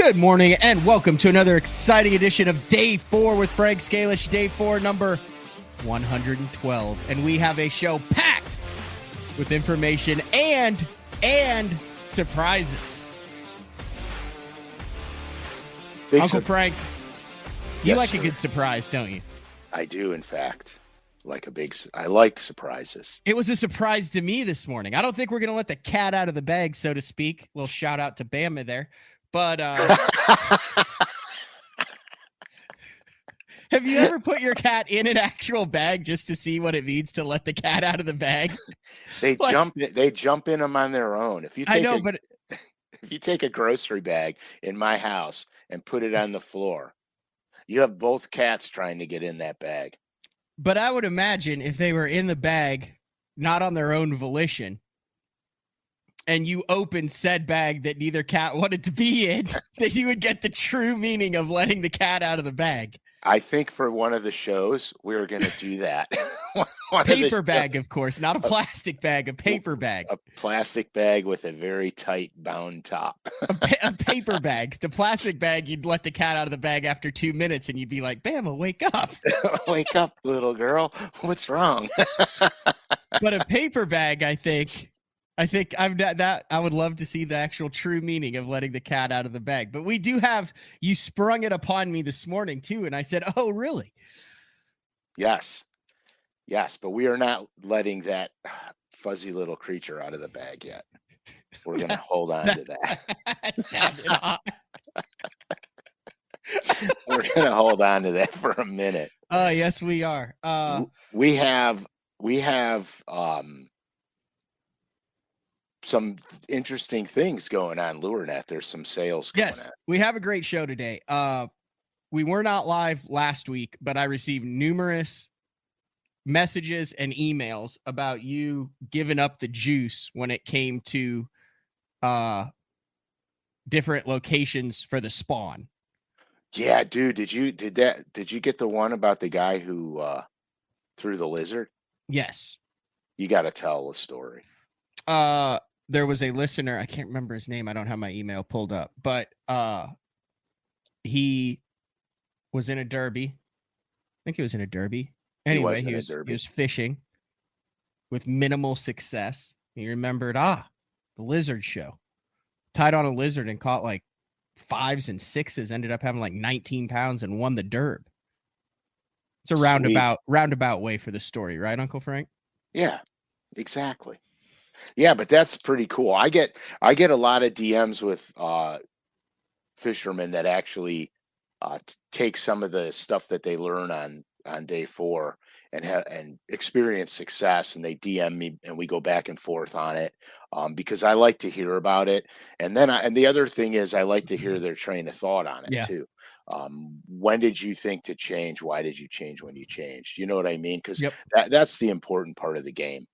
Good morning and welcome to another exciting edition of Day 4 with Frank Scalish, Day 4, number 112. And we have a show packed with information and surprises. Uncle Frank, you like a good surprise, don't you? I do, in fact. I like surprises. It was a surprise to me this morning. I don't think we're going to let the cat out of the bag, so to speak. A little shout out to Bama there. But have you ever put your cat in an actual bag just to see what it means to let the cat out of the bag? They jump in them on their own. If you take a grocery bag in my house and put it on the floor, you have both cats trying to get in that bag. But I would imagine if they were in the bag, not on their own volition, and you open said bag that neither cat wanted to be in, that you would get the true meaning of letting the cat out of the bag. I think for one of the shows, we were going to do that. Paper bag, of course, not a plastic bag, a paper bag. A plastic bag with a very tight bound top. A paper bag. The plastic bag, you'd let the cat out of the bag after 2 minutes and you'd be like, Bama, wake up. Wake up, little girl. What's wrong? But a paper bag, I think I would love to see the actual true meaning of letting the cat out of the bag. But we do have, you sprung it upon me this morning too. And I said, oh, really? Yes, but we are not letting that fuzzy little creature out of the bag yet. We're going to hold on to that. Sounded odd. We're going to hold on to that for a minute. Yes, we are. We have some interesting things going on LureNet. There's some sales going on. Yes, we have a great show today. We were not live last week, but I received numerous messages and emails about you giving up the juice when it came to different locations for the spawn. Yeah, dude, did you get the one about the guy who threw the lizard? Yes. You got to tell the story. There was a listener, I can't remember his name. I don't have my email pulled up, but he was in a derby. I think he was in a derby. Anyway, he was fishing with minimal success. He remembered, the lizard show. Tied on a lizard and caught like 5s and 6s, ended up having like 19 pounds and won the derb. It's a roundabout way for the story, right, Uncle Frank? Yeah, exactly. Yeah, but that's pretty cool. I get a lot of DMs with fishermen that actually take some of the stuff that they learn on day 4 and experience success, and they DM me and we go back and forth on it because I like to hear about it. And then the other thing is I like to hear their train of thought on it too. When did you think to change? Why did you change when you changed? You know what I mean? Because that's the important part of the game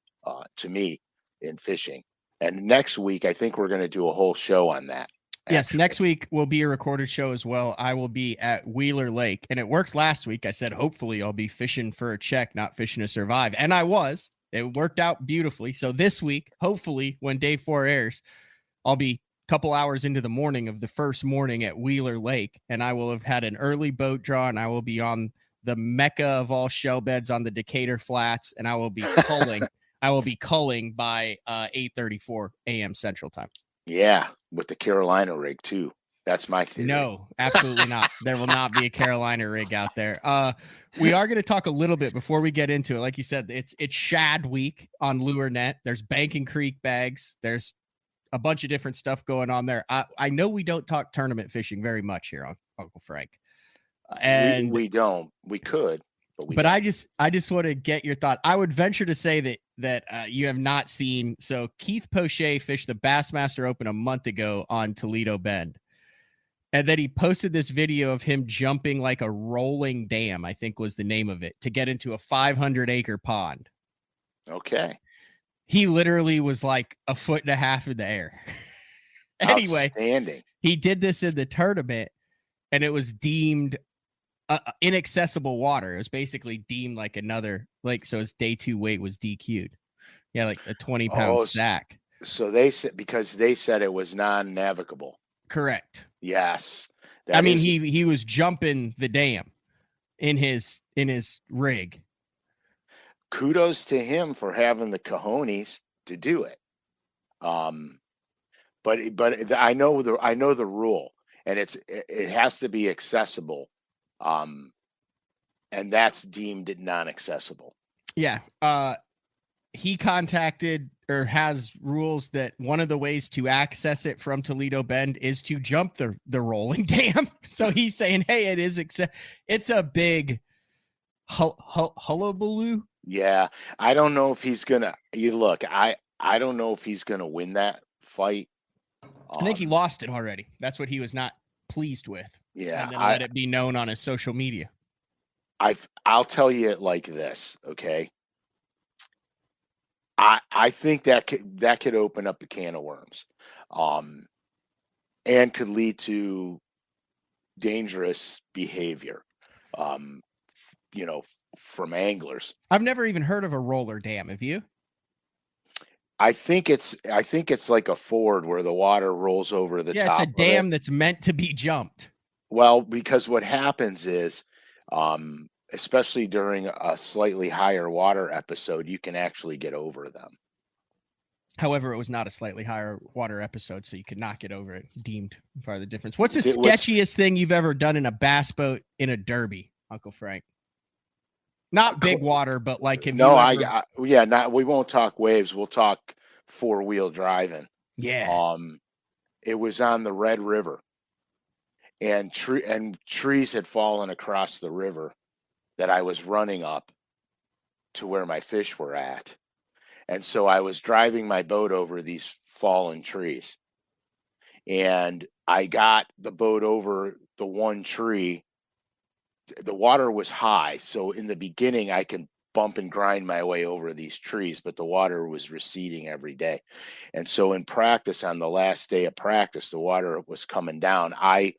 to me in fishing. And next week, I think we're going to do a whole show on that. Yes, next week will be a recorded show as well. I will be at Wheeler Lake, and it worked last week. I said, hopefully I'll be fishing for a check, not fishing to survive. And I was. It worked out beautifully. So this week, hopefully when day 4 airs, I'll be a couple hours into the morning of the first morning at Wheeler Lake, and I will have had an early boat draw, and I will be on the mecca of all shell beds on the Decatur Flats, and I will be culling. I will be culling by 8:34 a.m. Central Time. Yeah, with the Carolina rig too. That's my theory. No, absolutely not. There will not be a Carolina rig out there. We are going to talk a little bit before we get into it. Like you said, it's Shad Week on LureNet. There's Banking Creek bags. There's a bunch of different stuff going on there. I know we don't talk tournament fishing very much here on Uncle Frank. And we don't. We could. But I just want to get your thought. I would venture to say that you have not seen. So Keith Poche fished the Bassmaster Open a month ago on Toledo Bend. And then he posted this video of him jumping like a rolling dam, I think was the name of it, to get into a 500-acre pond. Okay. He literally was like a foot and a half in the air. Anyway, outstanding. He did this in the tournament, and it was deemed inaccessible water. It was basically deemed like another, like, so his day 2 weight was DQ'd. Yeah, like a 20-pound sack. So they said, because they said it was non-navigable. Correct. Yes. I mean, he was jumping the dam in his rig. Kudos to him for having the cojones to do it. But I know the rule, and it has to be accessible, and that's deemed non-accessible. Yeah. He contacted or has rules that one of the ways to access it from Toledo Bend is to jump the rolling dam. So he's saying, hey, it's a big hullabaloo. Yeah, I don't know if he's gonna. I don't know if he's gonna win that fight. I think he lost it already. That's what he was not pleased with. Yeah, and then let it be known on his social media. I'll tell you it like this, okay? I think that could open up a can of worms, and could lead to dangerous behavior, from anglers. I've never even heard of a roller dam. Have you? I think it's like a ford where the water rolls over the top. Yeah, it's a dam that's meant to be jumped. Well, because what happens is, especially during a slightly higher water episode, you can actually get over them. However, it was not a slightly higher water episode, so you could not get over it. Deemed part of the difference. What's the sketchiest thing you've ever done in a bass boat in a derby, Uncle Frank? Not big water, but like we won't talk waves. We'll talk 4-wheel driving. Yeah. It was on the Red River, and trees had fallen across the river that I was running up to where my fish were at. And so I was driving my boat over these fallen trees, and I got the boat over the one tree. The water was high, so in the beginning I can bump and grind my way over these trees, but the water was receding every day. And so in practice, on the last day of practice, the water was coming down. I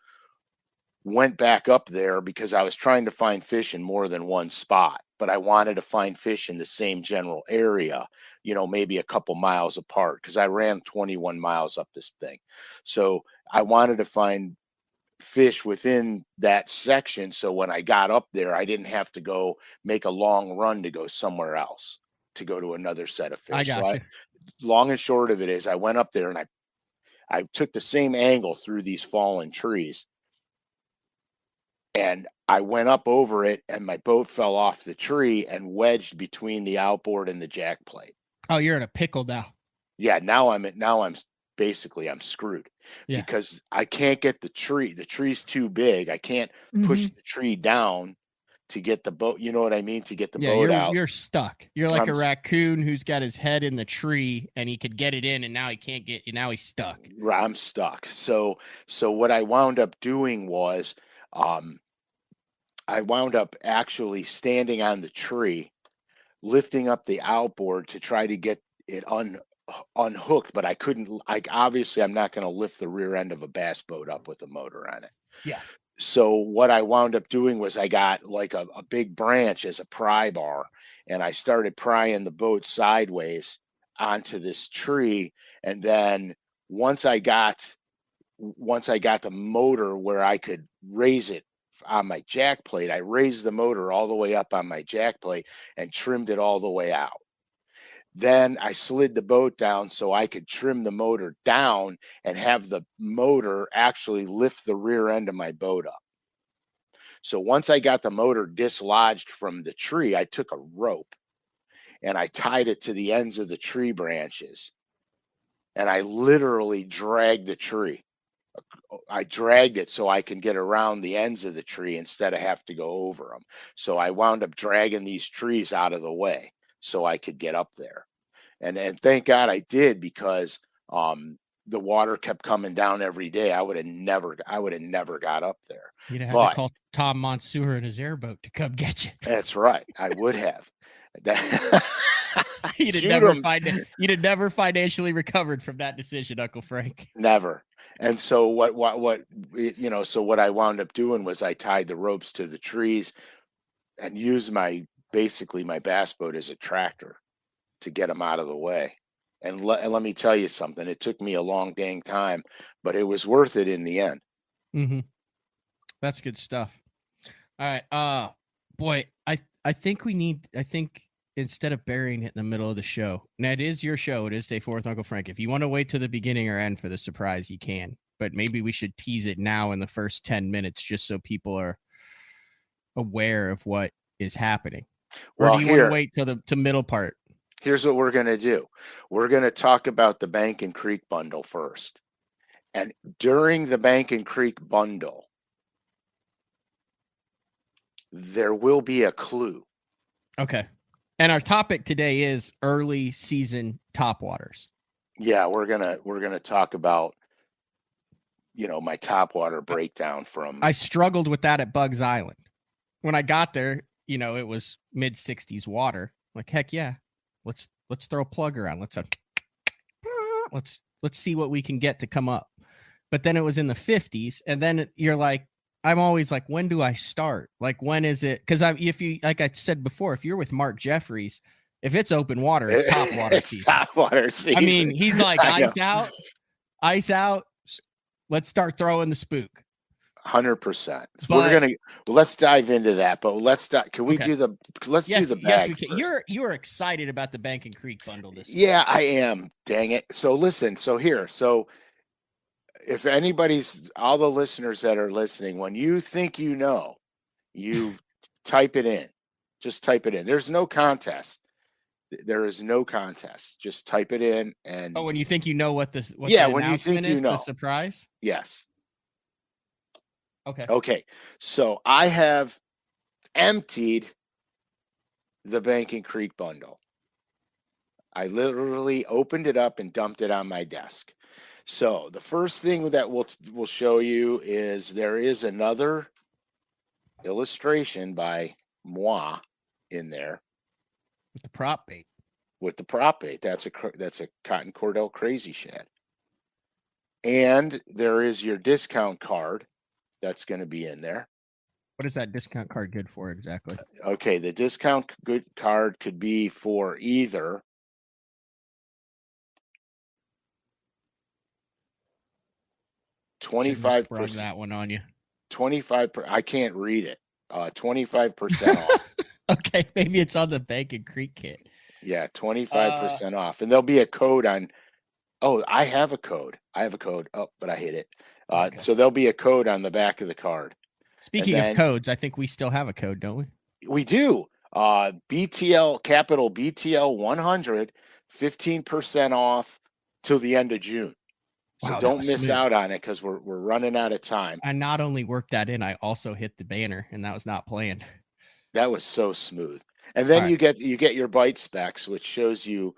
went back up there because I was trying to find fish in more than one spot, but I wanted to find fish in the same general area, maybe a couple miles apart, because I ran 21 miles up this thing. So I wanted to find fish within that section, so when I got up there, I didn't have to go make a long run to go somewhere else to go to another set of fish. I got you. Long and short of it is, I went up there and I took the same angle through these fallen trees, and I went up over it, and my boat fell off the tree and wedged between the outboard and the jack plate. Oh, you're in a pickle now. Yeah, now I'm basically I'm screwed, because I can't get the tree. The tree's too big. I can't push the tree down to get the boat. You know what I mean? To get the boat out. You're stuck. You're like a raccoon who's got his head in the tree and he could get it in, and now he can't get. Now he's stuck. I'm stuck. So what I wound up doing was, I wound up actually standing on the tree, lifting up the outboard to try to get it unhooked, but I couldn't. Obviously I'm not going to lift the rear end of a bass boat up with a motor on it. Yeah. So what I wound up doing was, I got like a big branch as a pry bar, and I started prying the boat sideways onto this tree. And then once I got the motor where I could raise it on my jack plate, I raised the motor all the way up on my jack plate and trimmed it all the way out. Then I slid the boat down so I could trim the motor down and have the motor actually lift the rear end of my boat up. So once I got the motor dislodged from the tree, I took a rope and I tied it to the ends of the tree branches, and I literally dragged the tree. I dragged it so I can get around the ends of the tree instead of have to go over them. So I wound up dragging these trees out of the way so I could get up there. And thank God I did, because the water kept coming down every day. I would have never got up there. You'd have had to call Tom Monsoor in his airboat to come get you. That's right. I would have. You'd have never financially recovered from that decision, Uncle Frank. Never. And so what I wound up doing was, I tied the ropes to the trees and used my bass boat as a tractor to get them out of the way. And let me tell you something. It took me a long dang time, but it was worth it in the end. Mm-hmm. That's good stuff. All right. Boy, I think instead of burying it in the middle of the show, now it is your show. It is Day 4 with Uncle Frank. If you want to wait to the beginning or end for the surprise, you can. But maybe we should tease it now in the first 10 minutes just so people are aware of what is happening. Or Well, do you want to wait till the middle part? Here's what we're going to do. We're going to talk about the Bank and Creek bundle first. And during the Bank and Creek bundle, there will be a clue. Okay. And our topic today is early season topwaters. Yeah, we're gonna talk about, my topwater breakdown from. I struggled with that at Bugs Island. When I got there, it was mid 60s water. Like, heck yeah. Let's throw a plug around. Let's see what we can get to come up. But then it was in the 50s, and then you're like, I'm always like, when do I start? Like, when is it? Because if you, like I said before, if you're with Mark Jeffries, if it's open water, it's topwater season. Topwater season. I mean, he's like, ice out. Let's start throwing the spook. 100%. Let's dive into that. But can we do the? Let's do the bag. Yes, we can. You're excited about the Bank and Creek bundle this week. Yeah, I am. Dang it. So listen. So if all the listeners that are listening, when you think you type it in. Just type it in. There's no contest. There is no contest. Just type it in and. Oh, when you think you know what the when you think the surprise. Yes. Okay. Okay. So I have emptied the Bank and Creek bundle. I literally opened it up and dumped it on my desk. So the first thing that we'll show you is there is another illustration by moi in there with the prop bait. That's a cotton cordell crazy shad. And there is your discount card that's going to be in there. What is that discount card good for exactly? Okay, the discount card could be for either 25%. That one on you. 25%. I can't read it. 25% off. Okay, maybe it's on the Bank and Creek kit. Yeah, 25% off, and there'll be a code on. Oh, I have a code. Oh, but I hit it. Okay. So there'll be a code on the back of the card. Speaking of codes, I think we still have a code, don't we? We do. BTL, capital BTL 100, 15% off till the end of June. So wow, don't miss out on it because we're running out of time. I not only worked that in, I also hit the banner, and that was not planned. That was so smooth. And then you get your bite specs, which shows you,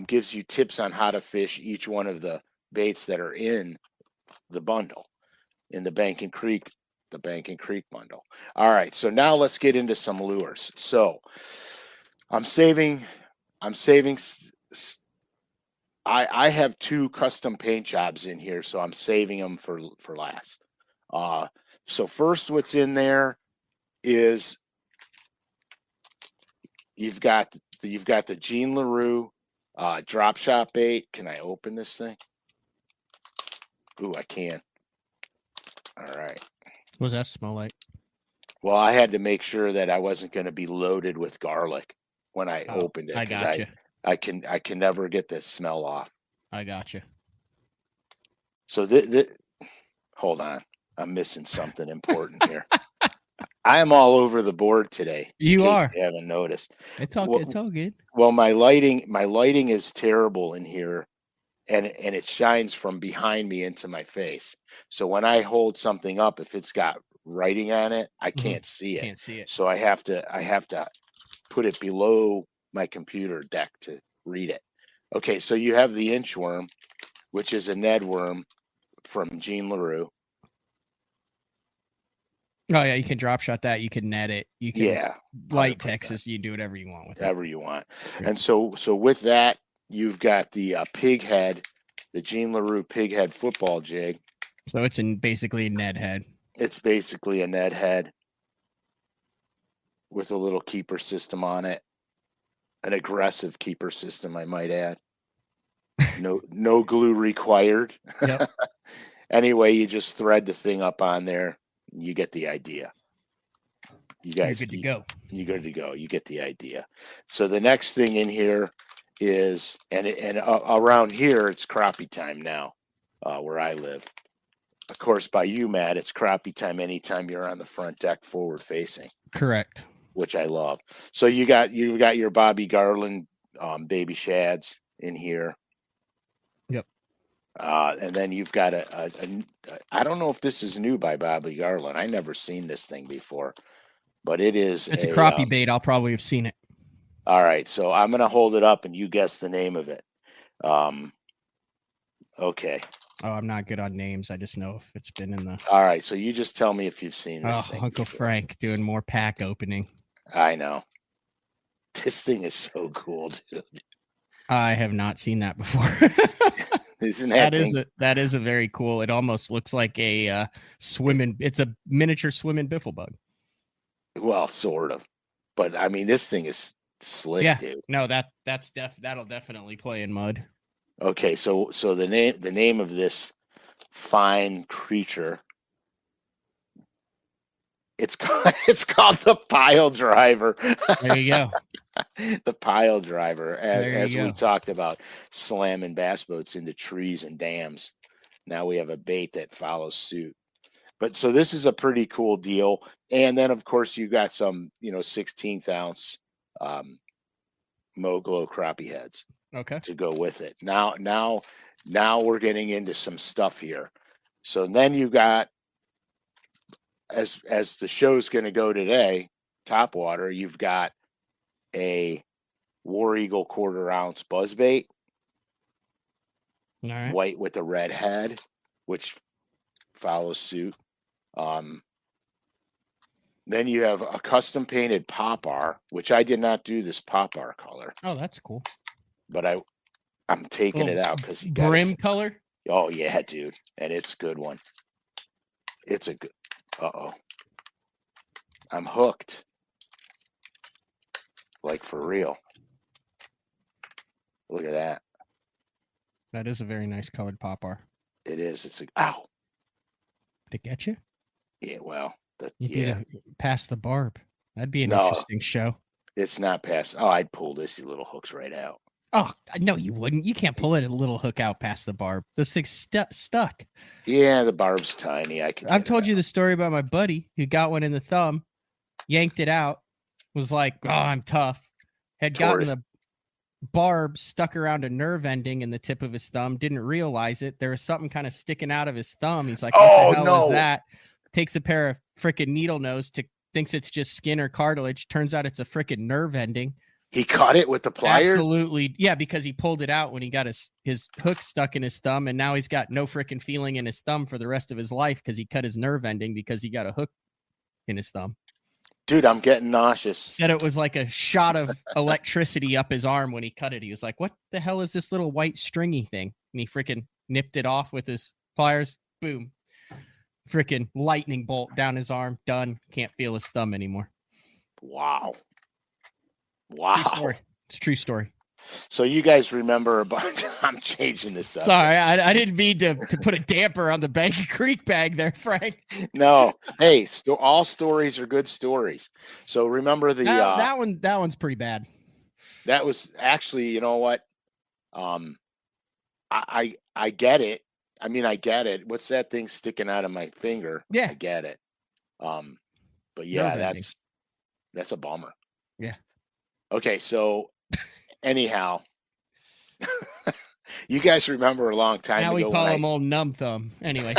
gives you tips on how to fish each one of the baits that are in the bundle, in the Bank and Creek bundle. All right, so now let's get into some lures. So I'm saving. I have 2 custom paint jobs in here, so I'm saving them for last. So first, what's in there is you've got the Jean LaRue drop shot bait. Can I open this thing? Ooh, I can. All right. What does that smell like? Well, I had to make sure that I wasn't going to be loaded with garlic when I opened it. I got you. I can never get the smell off. I got you. So hold on, I'm missing something important here. I am all over the board today. You are. You haven't noticed. It's all good. Well, my lighting is terrible in here, and it shines from behind me into my face. So when I hold something up, if it's got writing on it, I can't see it. Can't see it. So I have to put it below my computer deck to read it. Okay, so you have the inchworm, which is a Ned worm from Jean LaRue. Oh yeah, you can drop shot that. You can net it. You can light 100%. Texas. You can do whatever you want with it. Whatever you want. Yeah. And so with that, you've got the pig head, the Jean LaRue pig head football jig. So it's basically a Ned head. It's basically a Ned head with a little keeper system on it. An aggressive keeper system, I might add. No glue required. Yep. Anyway, you just thread the thing up on there. You get the idea. You You're guys, good to go. you're good to go. You get the idea. So the next thing in here is, around here, it's crappie time now, where I live. Of course, by you, Matt, it's crappie time anytime you're on the front deck forward facing, Correct. which I love. So you got your Bobby Garland baby shads in here. Yep. And then you've got I don't know if this is new by Bobby Garland. I never seen this thing before, but it's a crappie bait. I'll probably have seen it. All right, so I'm gonna hold it up and you guess the name of it. Okay. Oh, I'm not good on names. I just know if it's been in the. All right, so you just tell me if you've seen this thing. Uncle before. Frank doing more pack opening. I know. This thing is so cool, dude. I have not seen that before. Isn't that is a very cool. It almost looks like a swimming. It's a miniature swimming biffle bug. Well, sort of, but I mean, this thing is slick, dude. No, that'll definitely play in mud. Okay, so the name of this fine creature, it's called the pile driver. There you go. The pile driver, as we talked about, slamming bass boats into trees and dams. Now we have a bait that follows suit. But so this is a pretty cool deal. And then of course you got some 16th ounce Moglo crappie heads. Okay. To go with it. Now we're getting into some stuff here. So then you got, as the show's going to go today, Topwater, you've got a War Eagle 1/4 ounce buzzbait, all right, white with a red head, which follows suit. Then you have a custom painted popar, which I did not do this popar color. Oh, that's cool. But I'm taking it out because you got brim color. Oh yeah, dude, and it's a good one. It's a good. I'm hooked. Like for real. Look at that. That is a very nice colored popar. It is. It's a. Ow. Did it get you? Yeah. Well. Pass the barb. That'd be an interesting show. It's not past. Oh, I'd pull these little hooks right out. Oh, no, you wouldn't. You can't pull a little hook out past the barb. Those things stuck. Yeah, the barb's tiny. I've told you the story about my buddy who got one in the thumb, yanked it out, was like, "Oh, I'm tough." Had gotten the barb stuck around a nerve ending in the tip of his thumb. Didn't realize it. There was something kind of sticking out of his thumb. He's like, "What the hell is that?" Takes a pair of frickin' needle nose thinks it's just skin or cartilage. Turns out it's a frickin' nerve ending. He caught it with the pliers? Absolutely. Yeah, because he pulled it out when he got his hook stuck in his thumb, and now he's got no freaking feeling in his thumb for the rest of his life because he cut his nerve ending because he got a hook in his thumb. Dude, I'm getting nauseous. Said it was like a shot of electricity up his arm when he cut it. He was like, "What the hell is this little white stringy thing?" And he freaking nipped it off with his pliers. Boom. Freaking lightning bolt down his arm. Done. Can't feel his thumb anymore. Wow. True story. It's a true story. So you guys remember about I'm changing this up. Sorry, I didn't mean to put a damper on the Bank Creek bag there, Frank. No. Hey, all stories are good stories. So remember that one's pretty bad. That was actually, you know what? I get it. I mean, I get it. What's that thing sticking out of my finger? Yeah. I get it. But yeah, that's a bummer. Yeah. Okay, so anyhow, you guys remember a long time ago. Now we call him old numb thumb. Anyway.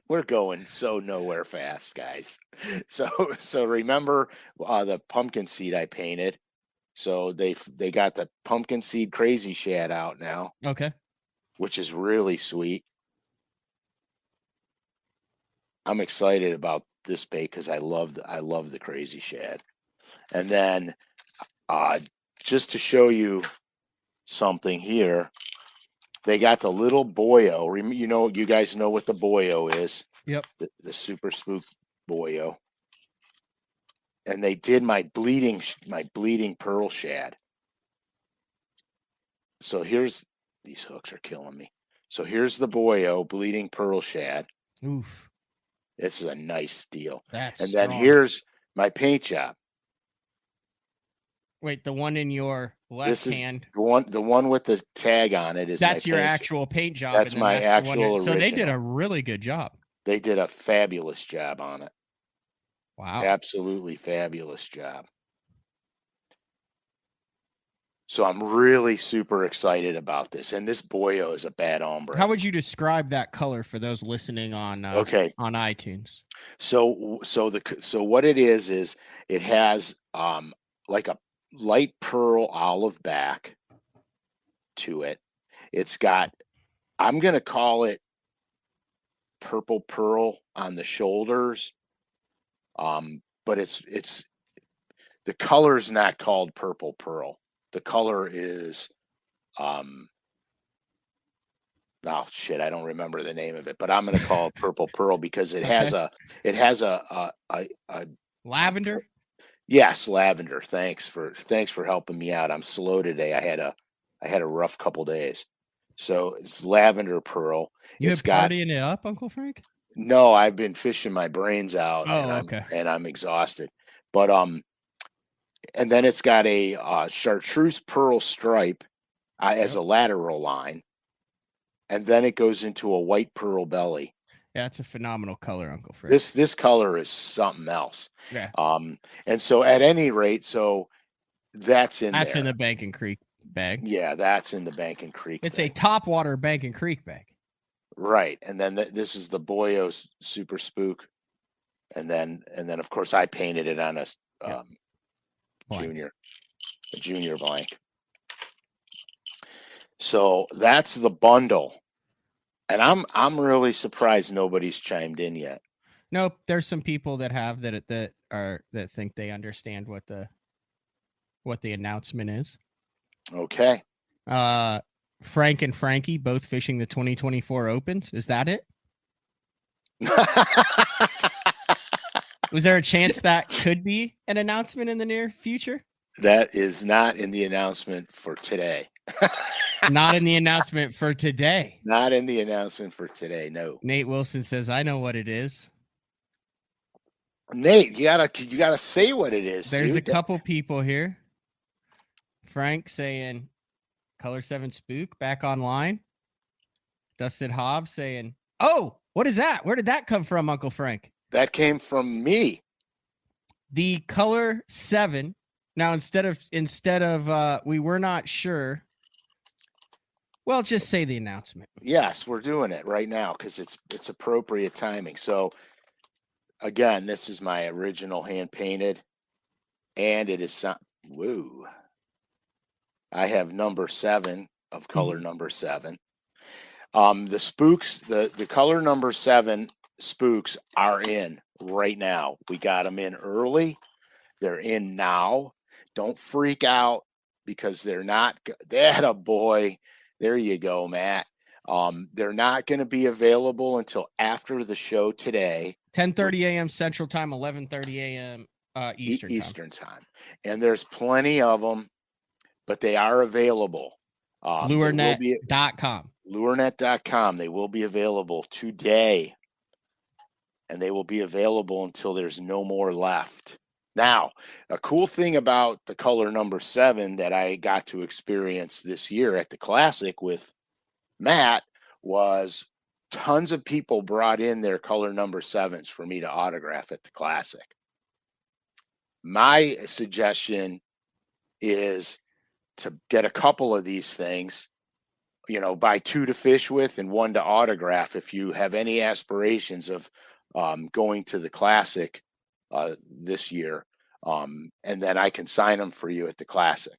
We're going so nowhere fast, guys. So remember the pumpkin seed I painted. So they got the pumpkin seed crazy shad out now. Okay. Which is really sweet. I'm excited about this bait because I love the crazy shad. And then just to show you something here, they got the little boyo. You guys know what the boyo is. Yep. The super spook boyo. And they did my bleeding pearl shad. So here's, these hooks are killing me. So here's the Boyo bleeding pearl shad. Oof, It's a nice deal. that's And then strong. here's my paint job. Wait, the one in your left This is hand. the one with the tag on it is That's my your paint actual paint job. That's and then my that's the one actual so they did original. a really good job. They did a fabulous job on it. Wow. Absolutely fabulous job. So I'm really super excited about this. And this Boyo is a bad ombre. How would you describe that color for those listening on on iTunes? So what it is it has like a light pearl olive back to it. It's got, I'm gonna call it purple pearl on the shoulders. But it's the color's not called purple pearl. The color is oh shit, I don't remember the name of it, but I'm gonna call it purple pearl because it has a lavender. Yes, lavender. Thanks for helping me out. I'm slow today. I had a rough couple days. So it's lavender pearl. You It's been partying it up, Uncle Frank? No, I've been fishing my brains out and I'm exhausted. But and then it's got a chartreuse pearl stripe as a lateral line. And then it goes into a white pearl belly. Yeah, it's a phenomenal color, Uncle Frank. This color is something else. Yeah. And so at any rate, so that's in the Bank and Creek bag. Yeah, that's in the Bank and Creek. It's a Topwater Bank and Creek bag. Right. And then this is the Boyo Super Spook. And then of course I painted it on a junior blank. So that's the bundle. And I'm really surprised nobody's chimed in yet. Nope, there's some people that have that think they understand what the announcement is. Okay. Frank and Frankie both fishing the 2024 Opens. Is that it? Was there a chance that could be an announcement in the near future? That is not in the announcement for today. Not in the announcement for today. Not in the announcement for today, no. Nate Wilson says, I know what it is. Nate, you gotta say what it is. There's a couple people here. Frank saying Color 7 Spook back online. Dustin Hobbs saying, oh, what is that? Where did that come from, Uncle Frank? That came from me. The Color 7. Now, instead of we were not sure. Well, just say the announcement. Yes, we're doing it right now because it's appropriate timing. So again, this is my original hand painted, and it is woo. I have number 7 of color number 7. The spooks, the color number 7 spooks are in right now. We got them in early. They're in now. Don't freak out because they're not. That a boy. There you go, Matt. They're not going to be available until after the show today. 10:30 a.m. Central Time, 11:30 a.m. Eastern time. And there's plenty of them, but they are available. Lurenet.com. Lurenet.com. They will be available today. And they will be available until there's no more left. Now, a cool thing about the color number 7 that I got to experience this year at the Classic with Matt was tons of people brought in their color number 7s for me to autograph at the Classic. My suggestion is to get a couple of these things, buy 2 to fish with and 1 to autograph if you have any aspirations of going to the Classic this year, and then I can sign them for you at the Classic.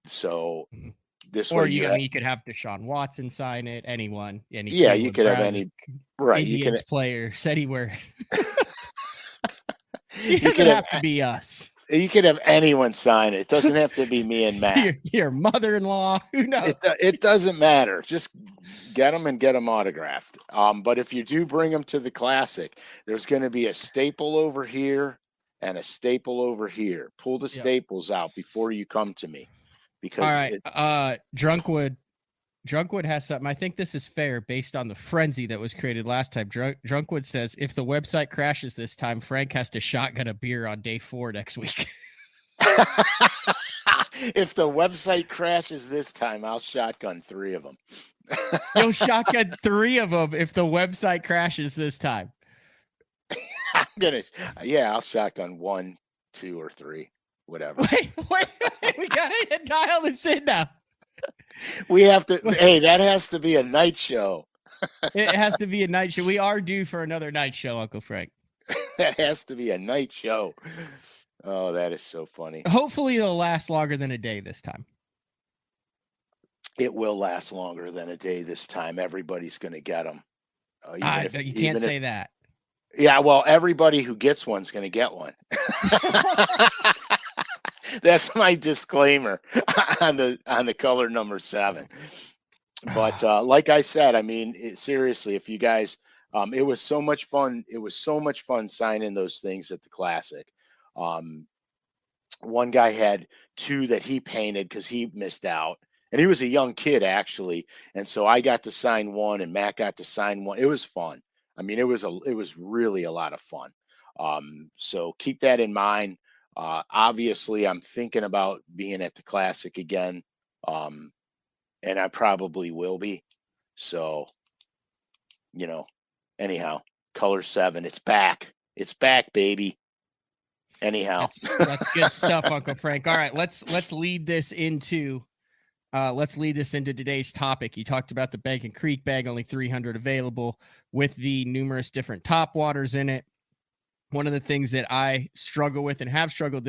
So this or way, you could have Deshaun Watson sign it. Anyone, you could have any right. Indians player said he wear. It doesn't have to be us. You could have anyone sign it. It doesn't have to be me and Matt. Your mother-in-law. Who knows? It doesn't matter. Just get them autographed. But if you do bring them to the Classic, there's going to be a staple over here and a staple over here. Pull the staples out before you come to me. because right. Drunkwood has something. I think this is fair based on the frenzy that was created last time. Drunkwood says if the website crashes this time, Frank has to shotgun a beer on day 4 next week. if the website crashes this time, I'll shotgun 3 of them. You'll shotgun 3 of them if the website crashes this time. I'll shotgun 1, 2, or 3, whatever. Wait, we gotta dial this in now. We have to. Hey, that has to be a night show. It has to be a night show. We are due for another night show, Uncle Frank. That has to be a night show. Oh, that is so funny. Hopefully, it'll last longer than a day this time. It will last longer than a day this time. Everybody's going to get them. You can't say that. Yeah, well, everybody who gets one's going to get one. That's my disclaimer on the color number 7. But like I said, I mean, seriously, if you guys, it was so much fun. It was so much fun signing those things at the Classic. One guy had 2 that he painted because he missed out, and he was a young kid actually. And so I got to sign 1, and Matt got to sign 1. It was fun. I mean, it was really a lot of fun. So keep that in mind. Obviously, I'm thinking about being at the Classic again, and I probably will be. So, anyhow, color 7, it's back. It's back, baby. Anyhow, that's good stuff, Uncle Frank. All right, let's lead this into today's topic. You talked about the Bank and Creek bag, only 300 available with the numerous different top waters in it. One of the things that I struggle with and have struggled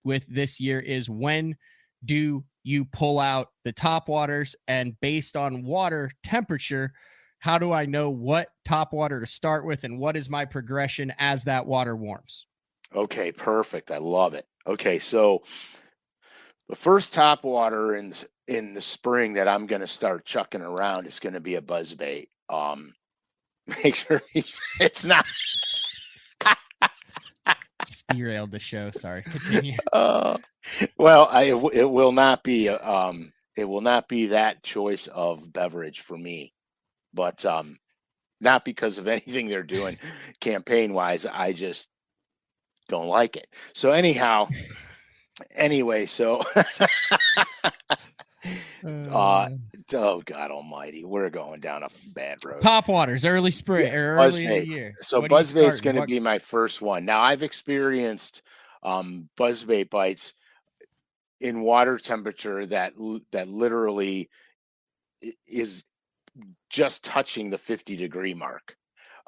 with this year is when do you pull out the top waters, and based on water temperature, how do I know what top water to start with and what is my progression as that water warms? Okay, perfect. I love it. Okay, so the first top water in the spring that I'm going to start chucking around is going to be a buzzbait. Make sure it's not. Just derailed the show. Sorry. Continue. Well, it will not be that choice of beverage for me, but not because of anything they're doing campaign wise. I just don't like it. So anyway, so oh God Almighty, we're going down a bad road. Top waters, early spring or early in the year. So buzzbait's going to be my first one. Now I've experienced buzzbait bites in water temperature that literally is just touching the 50-degree mark.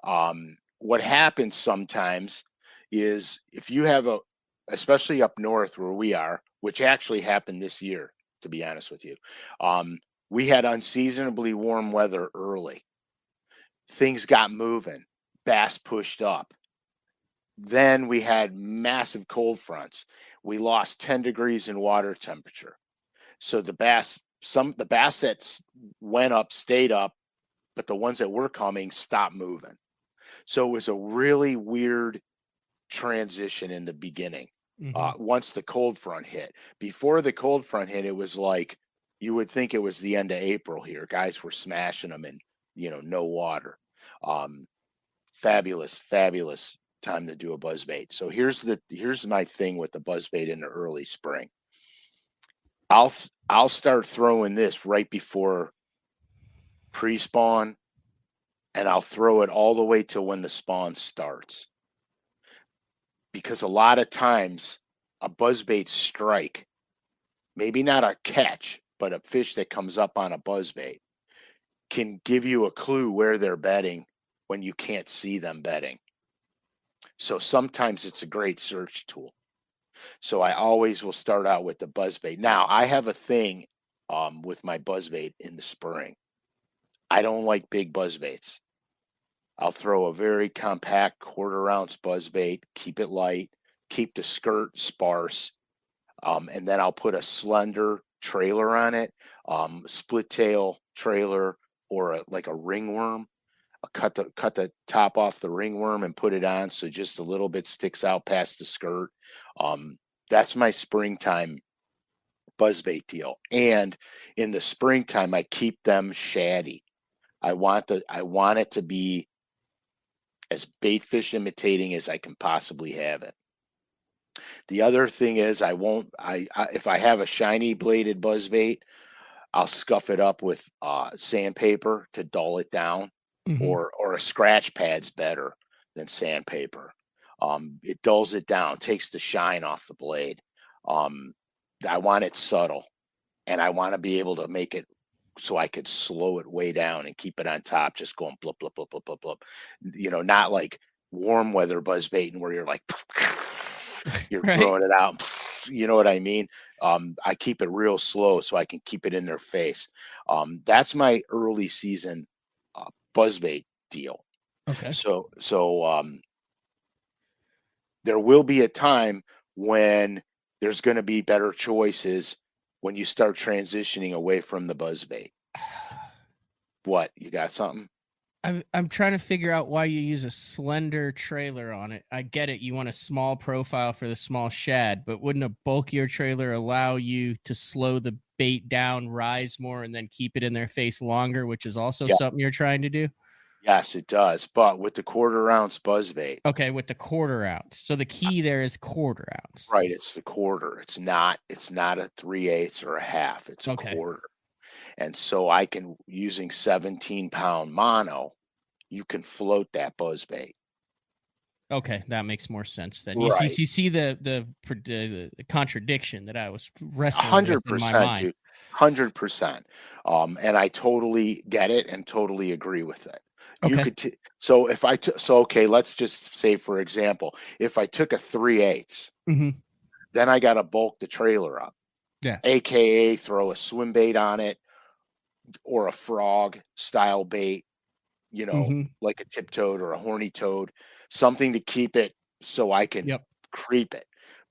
What happens sometimes is if you have especially up north where we are, which actually happened this year, to be honest with you, we had unseasonably warm weather early. Things got moving, bass pushed up. Then we had massive cold fronts. We lost 10 degrees in water temperature. So the bass that went up stayed up, but the ones that were coming stopped moving. So it was a really weird transition in the beginning. Once the cold front hit. Before the cold front hit, it was like you would think it was the end of April here. Guys were smashing them in, no water. Fabulous time to do a buzzbait. So here's my thing with the buzzbait in the early spring. I'll start throwing this right before pre-spawn, and I'll throw it all the way till when the spawn starts. Because a lot of times a buzzbait strike, maybe not a catch, but a fish that comes up on a buzzbait, can give you a clue where they're bedding when you can't see them bedding. So sometimes it's a great search tool. So I always will start out with the buzzbait. Now I have a thing with my buzzbait in the spring. I don't like big buzzbaits. I'll throw a very compact 1/4 ounce buzzbait, keep it light, keep the skirt sparse, and then I'll put a slender trailer on it, split tail trailer, or like a ringworm. I'll cut the top off the ringworm and put it on so just a little bit sticks out past the skirt. That's my springtime buzzbait deal. And in the springtime, I keep them shaddy. I want it to be as bait fish imitating as I can possibly have it. The other thing is if I have a shiny bladed buzzbait, I'll scuff it up with sandpaper to dull it down, Mm-hmm. or a scratch pad's better than sandpaper. It dulls it down, takes the shine off the blade. I want it subtle, and I want to be able to make it so I could slow it way down and keep it on top, just going blip, blip, blip, blip, blip, blip. Not like warm weather buzz baiting where you're like, you're Right. throwing it out. You know what I mean? I keep it real slow so I can keep it in their face. That's my early season buzzbait deal. Okay. So there will be a time when there's going to be better choices when you start transitioning away from the buzzbait. What, you got something? I'm trying to figure out why you use a slender trailer on it. I get it. You want a small profile for the small shad, but wouldn't a bulkier trailer allow you to slow the bait down, rise more, and then keep it in their face longer, which is also something you're trying to do? Yes, it does. But with the 1/4 ounce buzzbait. Okay, with the 1/4 ounce. So the key there is 1/4 ounce. Right, it's the 1/4. It's not a 3/8 or a half. It's a 1/4. And so I can, using 17-pound mono, you can float that buzzbait. Okay, that makes more sense then. Right. You see the contradiction that I was wrestling with in my 100%, mind. dude. 100%. And I totally get it and totally agree with it. You Okay. could so if I took okay, let's just say, for example, if I took a 3/8, Mm-hmm. then I got to bulk the trailer up. Yeah. AKA throw a swim bait on it or a frog style bait, Mm-hmm. like a tip toad or a horny toad, something to keep it so I can Yep. creep it.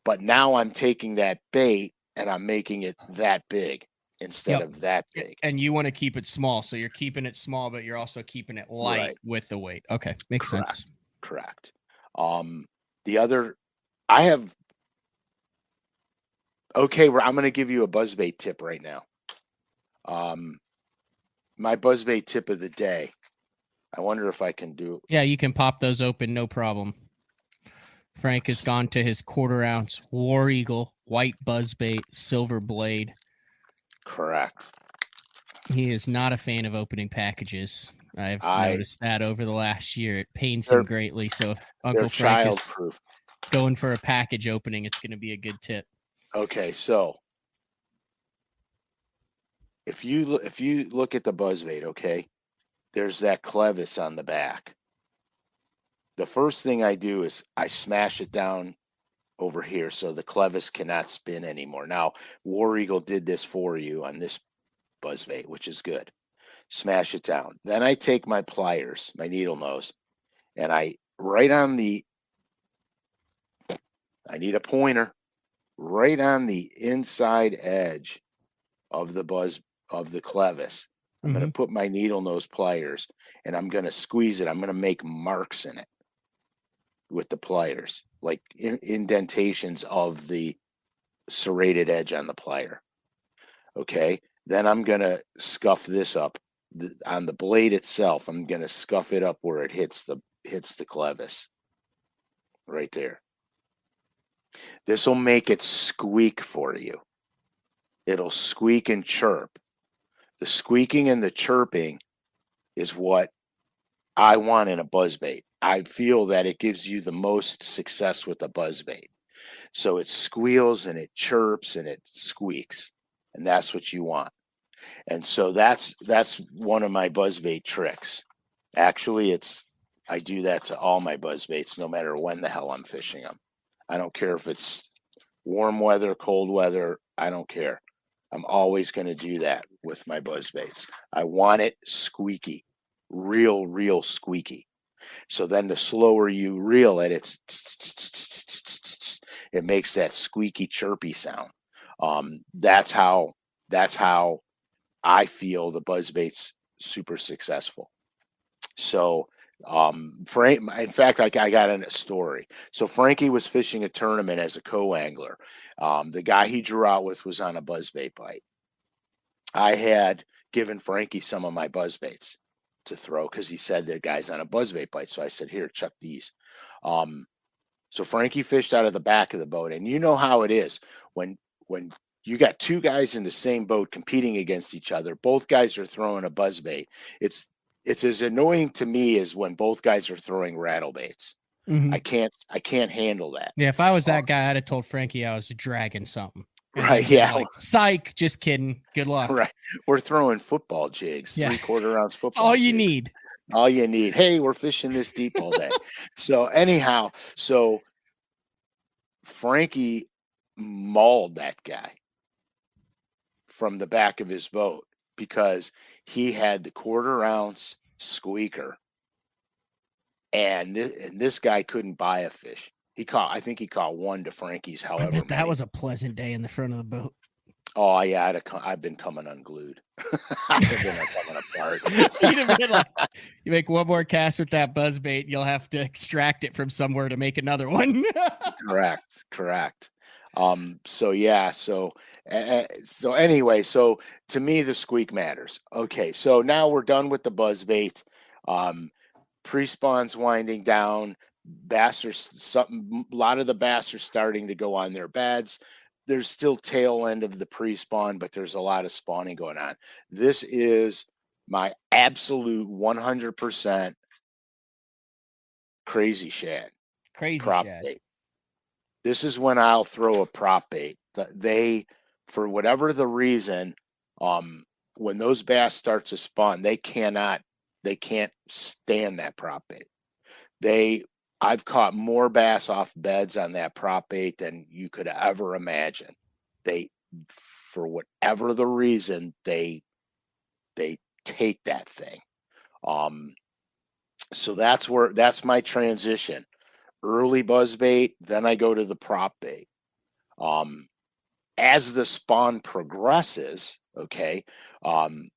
But now I'm taking that bait and I'm making it that big instead Yep. of that big. And you want to keep it small. So you're keeping it small, but you're also keeping it light Right. with the weight. Okay. Makes sense. Correct. The other, I have, okay, I'm going to give you a buzzbait tip right now. My buzzbait tip of the day. I wonder if I can do. Yeah, you can pop those open, no problem. Frank has gone to his 1/4 ounce War Eagle white buzzbait silver blade. Correct. He is not a fan of opening packages. I've noticed that over the last year. It pains him greatly. So if Uncle Frank is going for a package opening, it's going to be a good tip. Okay, so if you look at the buzzbait, okay, there's that clevis on the back. The first thing I do is I smash it down over here so the clevis cannot spin anymore. Now, War Eagle did this for you on this buzzbait, which is good. Smash it down. Then I take my pliers, my needle nose, and I need a pointer, right on the inside edge of the clevis. I'm going to put my needle nose pliers and I'm going to squeeze it. I'm going to make marks in it with the pliers, like indentations of the serrated edge on the plier. Okay. Then I'm going to scuff this up on the blade itself. I'm going to scuff it up where it hits the clevis right there. This will make it squeak for you. It'll squeak and chirp. The squeaking and the chirping is what I want in a buzzbait. I feel that it gives you the most success with a buzzbait. So it squeals and it chirps and it squeaks, and that's what you want. And so that's one of my buzzbait tricks. Actually, I do that to all my buzzbaits, no matter when the hell I'm fishing them. I don't care if it's warm weather, cold weather. I don't care. I'm always going to do that with my buzzbaits. I want it squeaky, real squeaky. So then the slower you reel it, it makes that squeaky, chirpy sound. That's how I feel the buzzbait's super successful. So Frank, in fact, I got in a story. So Frankie was fishing a tournament as a co-angler. The guy he drew out with was on a buzzbait bite. I had given Frankie some of my buzzbaits to throw because he said the guy's on a buzzbait bite. So I said, here, chuck these. So Frankie fished out of the back of the boat, and you know how it is when you got two guys in the same boat competing against each other. Both guys are throwing a buzzbait. It's as annoying to me as when both guys are throwing rattle baits. Mhm. I can't handle that. Yeah, if I was that guy, I'd have told Frankie I was dragging something. And Right, he'd been yeah. like, psych, just kidding. Good luck. Right. We're throwing football jigs, Yeah. 3/4 ounce It's football all you jigs. need. All you need. Hey, we're fishing this deep all day. So anyhow, so Frankie mauled that guy from the back of his boat because he had the 1/4 ounce squeaker, and this guy couldn't buy a fish. I think he caught one to Frankie's. I However bet that many. was a pleasant day in the front of the boat. Oh yeah, I've been coming unglued. I've been coming apart. You'd have been like, you make one more cast with that buzzbait, you'll have to extract it from somewhere to make another one. Correct. So yeah, so anyway, so to me the squeak matters. Okay, so now we're done with the buzzbait. Pre-spawn's winding down. Bass are a lot of the bass are starting to go on their beds. There's still tail end of the pre-spawn, but there's a lot of spawning going on. This is my absolute 100% crazy shad. Crazy prop shad. bait. This is when I'll throw a prop bait. They, for whatever the reason, when those bass start to spawn, they can't stand that prop bait. I've caught more bass off beds on that prop bait than you could ever imagine. They, for whatever the reason, they take that thing. So that's my transition. Early buzzbait, then I go to the prop bait. As the spawn progresses, okay, now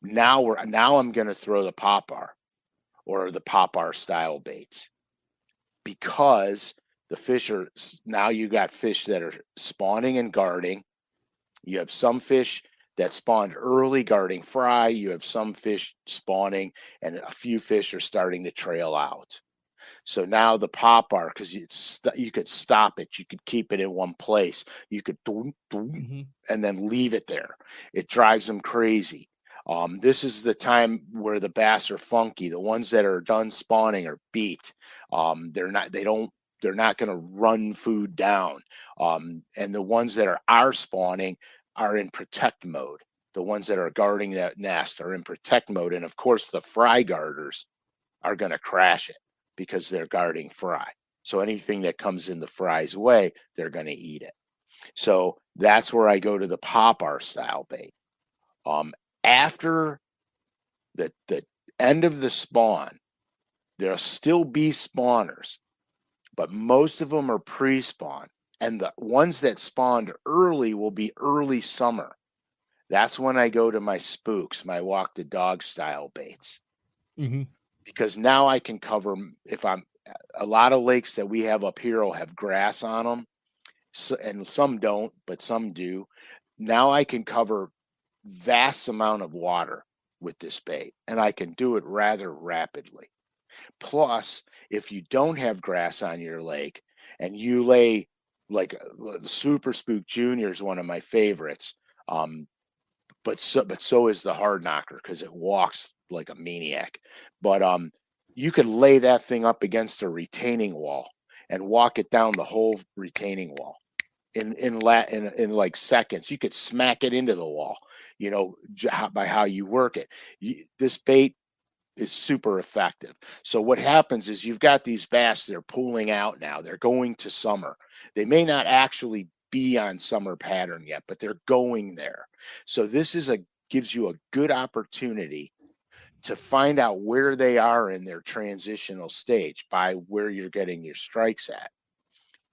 I'm going to throw the popar or the popar style baits, because the fish are now, you got fish that are spawning and guarding. You have some fish that spawned early guarding fry. You have some fish spawning, and a few fish are starting to trail out. So now the popar, because you could stop it, you could keep it in one place, you could and then leave it there. It drives them crazy. This is the time where the bass are funky. The ones that are done spawning are beat. They're not going to run food down. And the ones that are spawning are in protect mode. The ones that are guarding that nest are in protect mode. And of course, the fry guarders are going to crash it because they're guarding fry. So anything that comes in the fry's way, they're going to eat it. So that's where I go to the popar style bait. After the end of the spawn, there'll still be spawners, but most of them are pre-spawn. And the ones that spawned early will be early summer. That's when I go to my spooks, my walk the dog style baits. Mm-hmm. Because now I can cover, a lot of lakes that we have up here will have grass on them, so, and some don't, but some do. Now I can cover vast amount of water with this bait, and I can do it rather rapidly. Plus, if you don't have grass on your lake and you lay, like the Super Spook Junior is one of my favorites, but so is the Hard Knocker because it walks like a maniac. But you could lay that thing up against a retaining wall and walk it down the whole retaining wall in like seconds. You could smack it into the wall, by how you work it. This bait is super effective. So what happens is you've got these bass, they're pooling out now. They're going to summer. They may not actually be on summer pattern yet, but they're going there. So this gives you a good opportunity to find out where they are in their transitional stage by where you're getting your strikes at.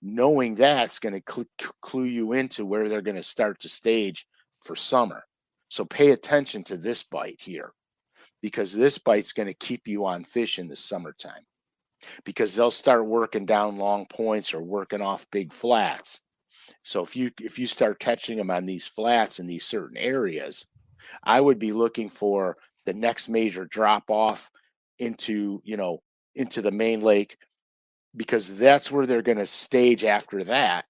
Knowing that's going to clue you into where they're going to start to stage for summer. So pay attention to this bite here. because this bite's going to keep you on fish in the summertime, because they'll start working down long points or working off big flats. So if you start catching them on these flats in these certain areas, I would be looking for the next major drop off into, into the main lake, because that's where they're going to stage after that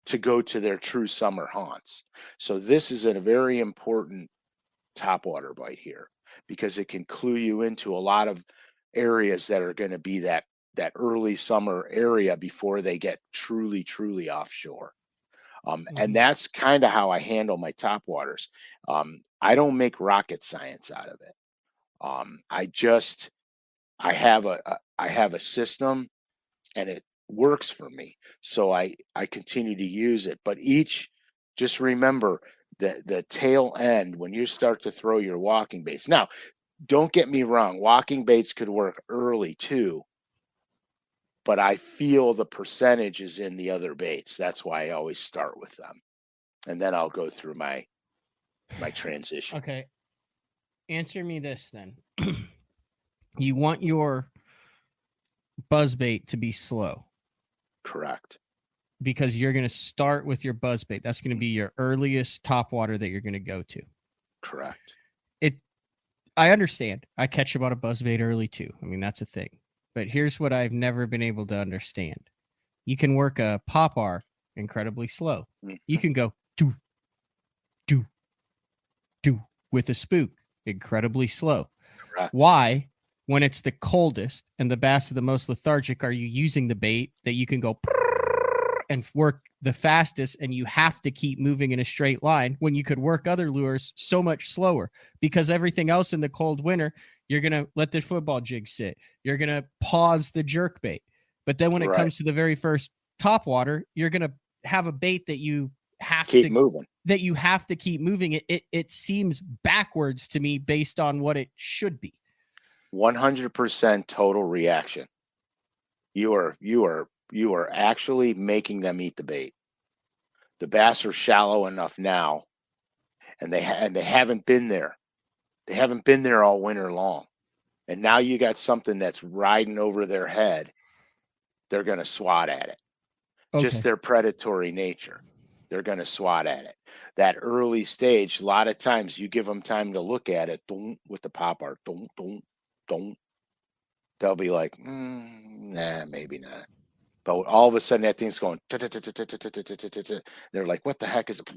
to go to their true summer haunts. So this is a very important topwater bite here, because it can clue you into a lot of areas that are going to be that early summer area before they get truly offshore. And that's kind of how I handle my topwaters. I don't make rocket science out of it. I have a system, and it works for me. So I continue to use it. But just remember the tail end when you start to throw your walking baits. Now, don't get me wrong, walking baits could work early too, but I feel the percentage is in the other baits. That's why I always start with them. And then I'll go through my transition. Okay. Answer me this then. You want your buzzbait to be slow. Correct. Because you're going to start with your buzzbait. That's going to be your earliest topwater that you're going to go to. Correct. I understand. I catch them on a buzzbait early too. I mean, that's a thing. But here's what I've never been able to understand. You can work a popper incredibly slow. You can go do with a spook incredibly slow. Correct. Why, when it's the coldest and the bass are the most lethargic, are you using the bait that you can go and work the fastest, and you have to keep moving in a straight line when you could work other lures so much slower? Because everything else in the cold winter, you're going to let the football jig sit. You're going to pause the jerk bait. But then when it comes to the very first topwater, you're going to have a bait that you have to keep moving. It seems backwards to me based on what it should be. 100% total reaction. You are actually making them eat the bait. The bass are shallow enough now, and they haven't been there. They haven't been there all winter long. And now you got something that's riding over their head. They're going to swat at it. Okay. Just their predatory nature. They're going to swat at it. That early stage, a lot of times you give them time to look at it with the pop art. They'll be like, nah, maybe not. But all of a sudden that thing's going, they're like, what the heck is it?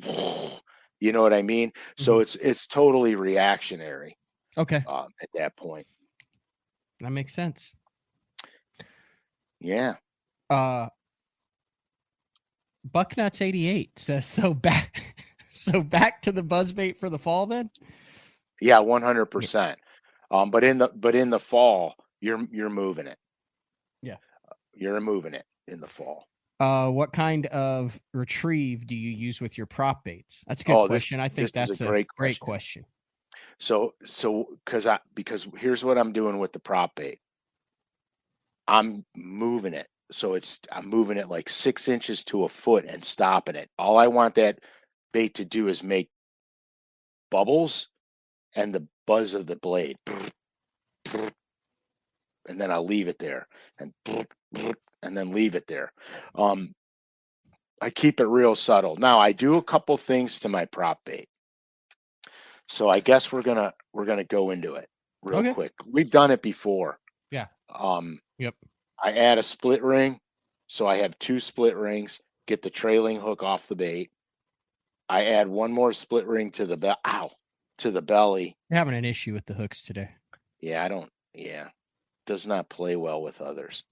You know what I mean? So it's totally reactionary. Okay. At that point. That makes sense. Yeah. Bucknuts 88 says, so back to the buzzbait for the fall then? Yeah, 100%. But in the fall, you're moving it. Yeah. You're moving it in the fall. What kind of retrieve do you use with your prop baits? That's a good question. I think that's a great question. So because here's what I'm doing with the prop bait. I'm moving it. So I'm moving it like 6 inches to a foot and stopping it. All I want that bait to do is make bubbles and the buzz of the blade. And then I'll leave it there, and then leave it there. I keep it real subtle. Now I do a couple things to my prop bait. So I guess we're gonna go into it real quick. We've done it before. Yeah. Yep. I add a split ring, so I have 2 split rings. Get the trailing hook off the bait. I add one more split ring to the belly. You're having an issue with the hooks today. Yeah, does not play well with others.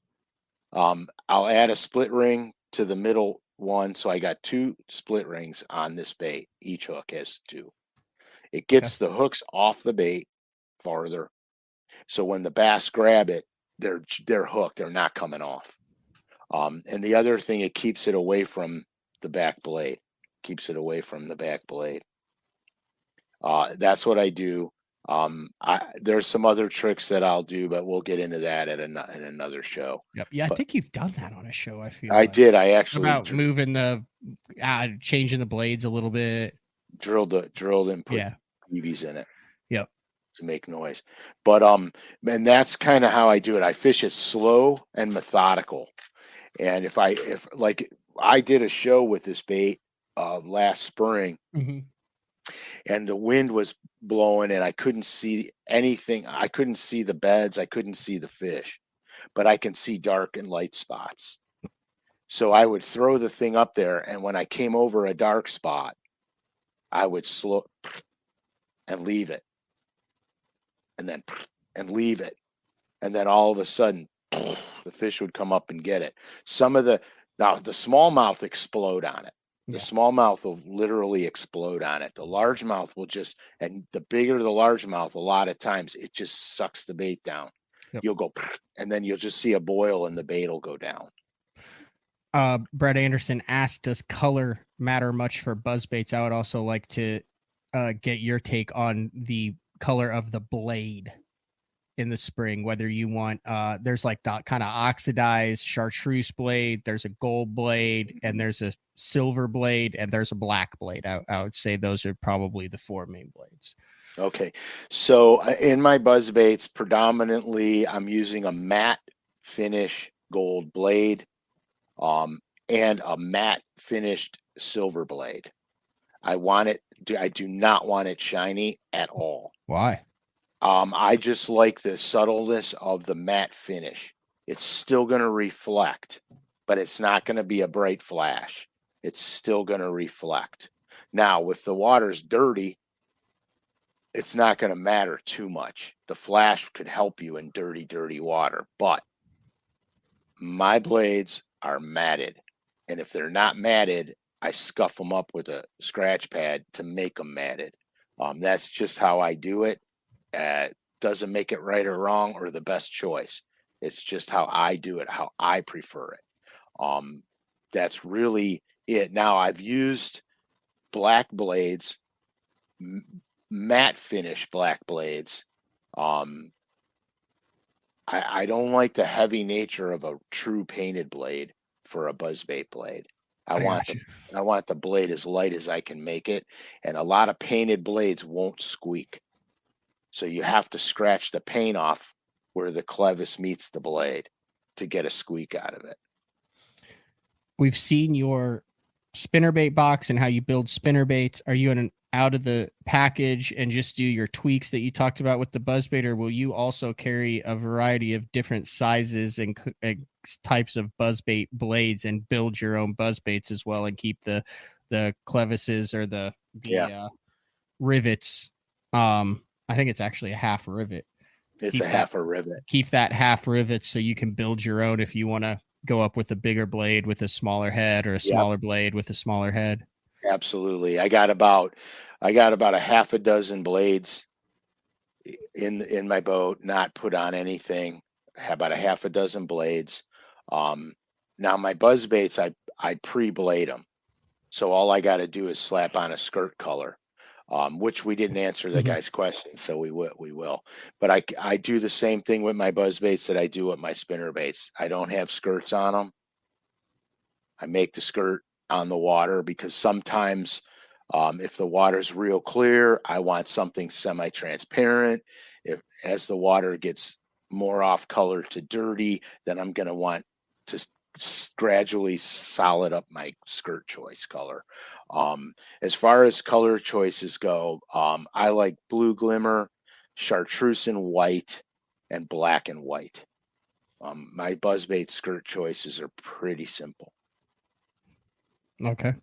I'll add a split ring to the middle one, so I got 2 split rings on this bait. Each hook has 2. It gets the hooks off the bait farther, so when the bass grab it, they're hooked. They're not coming off. And the other thing, it keeps it away from the back blade. That's what I do. There's some other tricks that I'll do, but we'll get into that in another show. Yep. Yeah, I think you've done that on a show. I feel I did. I actually about moving changing the blades a little bit. Drilled and put PVs in it. Yep. to make noise. But and that's kind of how I do it. I fish it slow and methodical. And if like I did a show with this bait last spring, Mhm. and the wind was blowing and I couldn't see anything. I couldn't see the beds, I couldn't see the fish, but I can see dark and light spots. So I would throw the thing up there, and when I came over a dark spot, I would slow and leave it, and then and leave it, and then all of a sudden the fish would come up and get it. Some of the Now the smallmouth explode on it. The Yeah. smallmouth will literally explode on it. The largemouth will just, and the bigger the largemouth, a lot of times it just sucks the bait down. Yep. You'll go, and then you'll just see a boil and the bait will go down. Brett Anderson asked, does color matter much for buzzbaits? I would also like to get your take on the color of the blade in the spring, whether you want there's like the kind of oxidized chartreuse blade, there's a gold blade, and there's a silver blade, and there's a black blade. I would say those are probably the four main blades. Okay, so in my buzz baits, predominantly I'm using a matte finish gold blade, and a matte finished silver blade. I do not want it shiny at all. Why? I just like the subtleness of the matte finish. It's still going to reflect, but it's not going to be a bright flash. It's still going to reflect. Now, if the water's dirty, it's not going to matter too much. The flash could help you in dirty, dirty water, but my blades are matted. And if they're not matted, I scuff them up with a scratch pad to make them matted. That's just how I do it. Doesn't make it right or wrong or the best choice. It's just how I do it, how I prefer it. That's really it. Now I've used black blades, matte finish black blades. I don't like the heavy nature of a true painted blade for a buzzbait blade. I want the blade as light as I can make it, and a lot of painted blades won't squeak. So you have to scratch the paint off where the clevis meets the blade to get a squeak out of it. We've seen your spinnerbait box and how you build spinnerbaits. Are you in an out of the package and just do your tweaks that you talked about with the buzzbait, or will you also carry a variety of different sizes and types of buzzbait blades and build your own buzzbaits as well and keep the clevises or the rivets? I think it's actually a half rivet. It's half a rivet. Keep that half rivet so you can build your own if you want to go up with a bigger blade with a smaller head or a smaller blade with a smaller head. Absolutely. I got about a half a dozen blades in my boat, not put on anything. About a half a dozen blades. Now my buzz baits, I pre-blade them. So all I got to do is slap on a skirt color, which we didn't answer the guy's question, so we will. But I do the same thing with my buzz baits that I do with my spinner baits. I don't have skirts on them. I make the skirt on the water because sometimes if the water's real clear, I want something semi-transparent. As the water gets more off color to dirty, then I'm going to want to gradually solid up my skirt choice color. As far as color choices go, I like blue glimmer, chartreuse and white, and black and white. My buzzbait skirt choices are pretty simple. Okay.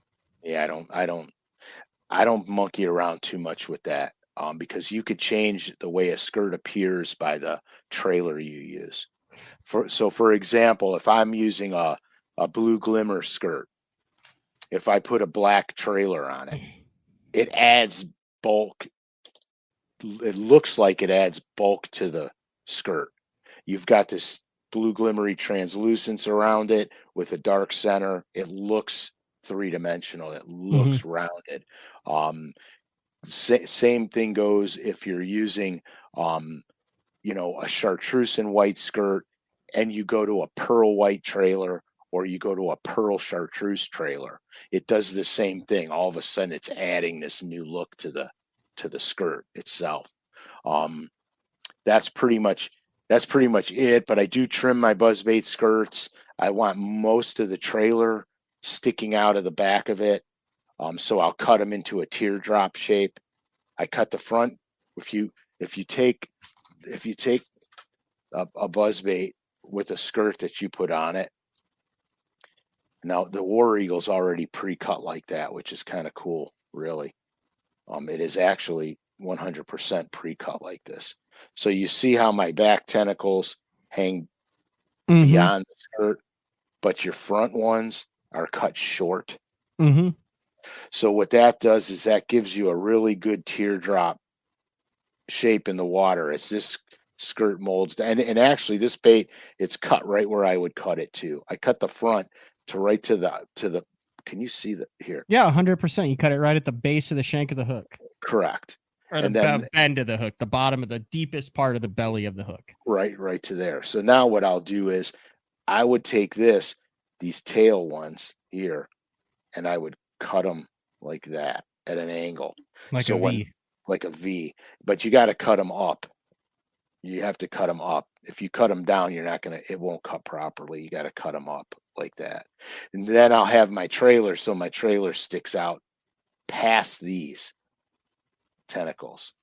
Yeah, I don't monkey around too much with that, because you could change the way a skirt appears by the trailer you use. For example, if I'm using a blue glimmer skirt, if I put a black trailer on it, it adds bulk. It looks like it adds bulk to the skirt. You've got this blue glimmery translucence around it with a dark center. It looks three-dimensional. It looks rounded. Same thing goes if you're using a chartreuse and white skirt and you go to a pearl white trailer or you go to a pearl chartreuse trailer. It does the same thing. All of a sudden it's adding this new look to the skirt itself. That's pretty much it. But I do trim my buzzbait skirts. I want most of the trailer sticking out of the back of it. So I'll cut them into a teardrop shape. I cut the front. If you take a buzzbait with a skirt that you put on it. Now the War Eagle's already pre-cut like that, which is kind of cool, really. It is actually 100% pre-cut like this. So you see how my back tentacles hang beyond the skirt, but your front ones are cut short. So what that does is that gives you a really good teardrop shape in the water as this skirt molds. And actually this bait, it's cut right where I would cut it to. I cut the front to right to the can you see that here? Yeah, 100%. You cut it right at the base of the shank of the hook. Correct. Or the bend of the hook, the bottom of the deepest part of the belly of the hook. Right to there. So now what I'll do is I would take these tail ones here, and I would cut them like that at an angle. Like a V. Like a V. But you got to cut them up. You have to cut them up. If you cut them down, it won't cut properly. You got to cut them up like that. And then I'll have my trailer, so my trailer sticks out past these tentacles.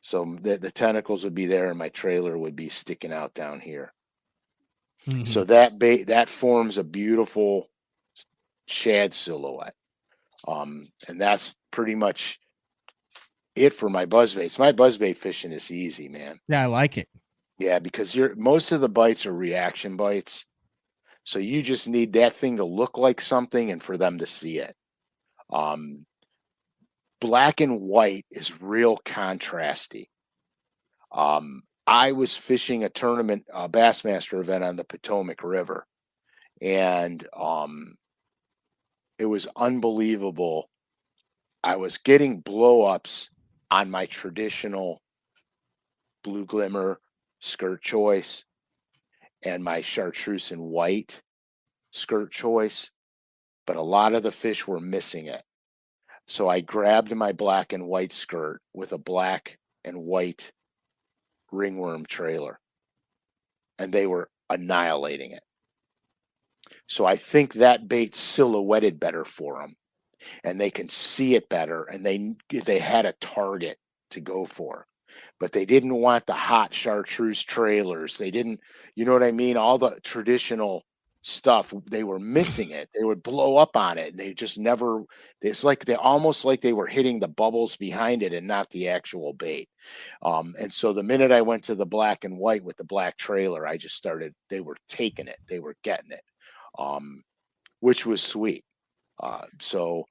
So the tentacles would be there and my trailer would be sticking out down here. So that forms a beautiful shad silhouette. And that's pretty much it for my buzzbaits. My buzzbait fishing is easy, man. Yeah, I like it. Yeah, because most of the bites are reaction bites. So you just need that thing to look like something and for them to see it. Black and white is real contrasty. I was fishing a tournament, Bassmaster event on the Potomac River, and it was unbelievable. I was getting blow-ups on my traditional blue glimmer skirt choice and my chartreuse and white skirt choice, but a lot of the fish were missing it. So I grabbed my black and white skirt with a black and white ringworm trailer, and they were annihilating it. So I think that bait silhouetted better for them, and they can see it better, and they had a target to go for. But they didn't want the hot chartreuse trailers. They didn't, you know what I mean? All the traditional stuff, they were missing it. They would blow up on it, and they just never, it's like they almost like they were hitting the bubbles behind it and not the actual bait. And so the minute I went to the black and white with the black trailer, I just started, they were taking it, they were getting it, which was sweet. So,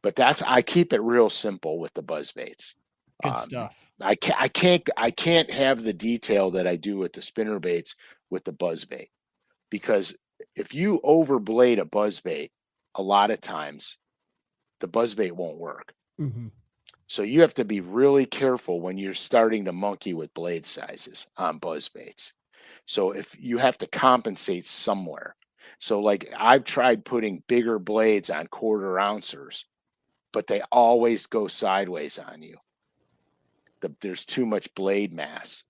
but I keep it real simple with the buzzbaits. Good stuff. I can't have the detail that I do with the spinner baits with the buzzbait, because if you overblade a buzzbait, a lot of times the buzzbait won't work. So you have to be really careful when you're starting to monkey with blade sizes on buzzbaits. So if you have to compensate somewhere. So like I've tried putting bigger blades on 1/4 ouncers, but they always go sideways on you. There's too much blade mass.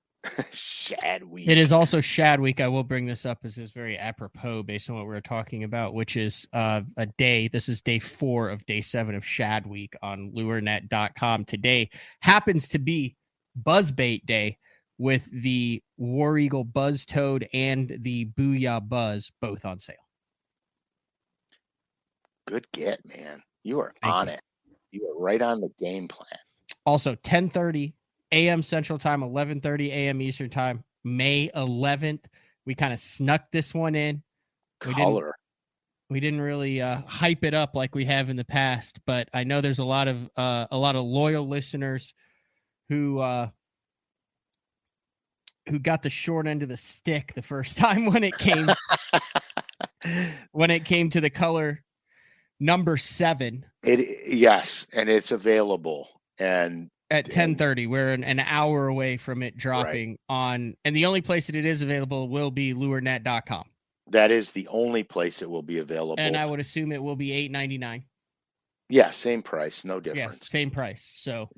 Shad week. It is also Shad week. I will bring this up as is very apropos based on what we were talking about, which is a day. This is day 4 of day 7 of Shad week on lurenet.com. Today happens to be Buzzbait Day with the War Eagle Buzz Toad and the Booyah Buzz both on sale. Good get, man. You are on it. You are right on the game plan. Also, 10:30 a.m. Central Time, 11:30 a.m. Eastern Time, May 11th. We kind of snuck this one in. Color. We didn't really hype it up like we have in the past, but I know there's a lot of loyal listeners who got the short end of the stick the first time when it came to the color number 7. Yes, and it's available. And at 10:30, we're an hour away from it dropping on, and the only place that it is available will be lurenet.com. That is the only place it will be available. And I would assume it will be $8.99. Yeah, same price, no difference. Yeah, same price. So